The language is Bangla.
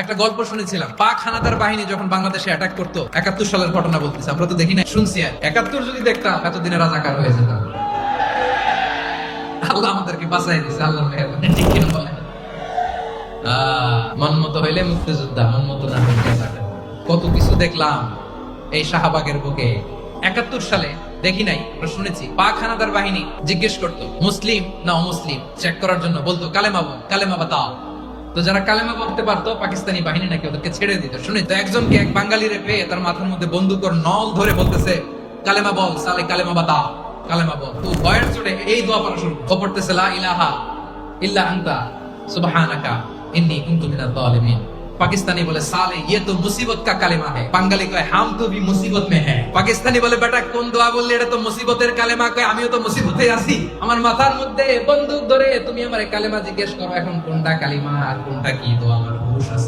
একটা গল্প শুনেছিলাম, পাক হানাদার বাহিনী যখন বাংলাদেশে অ্যাটাক করতো, 71 সালের ঘটনা বলতেছে, আমরা তো দেখি না, শুনছি। আর 71 যদি দেখতাম এতদিনে রাজাকার হয়ে যেতাম। আল্লাহ আমাদেরকে বাঁচাই দিয়েছে, আল্লাহ মেহেরবানি, ঠিক কিনা বলেন? মন মতো হইলে মুক্তিযোদ্ধা, মন মতো না হইলে রাজাকার। কত কিছু দেখলাম এই শাহবাগের বুকে। 71 সালে দেখি নাই, আমরা শুনেছি, পাক হানাদার বাহিনী জিজ্ঞেস করতো মুসলিম না অমুসলিম চেক করার জন্য, বলতো কালেমা বল, কালেমা বাতাও। তো যারা কালেমা বলতে পারতো, পাকিস্তানি বাহিনী নাকি ওদেরকে ছেড়ে দিত। শুনি তো একজনকে, এক বাঙালিরে পেয়ে তার মাথার মধ্যে বন্দুকের নল ধরে বলতেছে কালেমা বল, সালে কালেমা বাতাও, কালেমা বল। তো ভয়ের চোটে এই দোয়া পড়া শুরু করতেছে, লা ইলাহা ইল্লা আনতা সুবহানাকা ইন্নী কুনতু মিনাজ জালিমিন। পাকিস্তানি বলে সালে ये तो मुसीबत का কালেমা है, বাঙালি কয় हम तो भी मुसीबत में है। পাকিস্তানি বলে বেটা কোন দোয়া বললি, এটা তো মুসিবতের কালেমা। কয় আমিও তো মুসিবতে আছি, আমার মাথার মধ্যে বন্দুক ধরে তুমি আমারে কালেমা জিজ্ঞেস করো, এখন কোনটা কালিমা আর কোনটা কি দোয়া আমার হুঁশ আছে।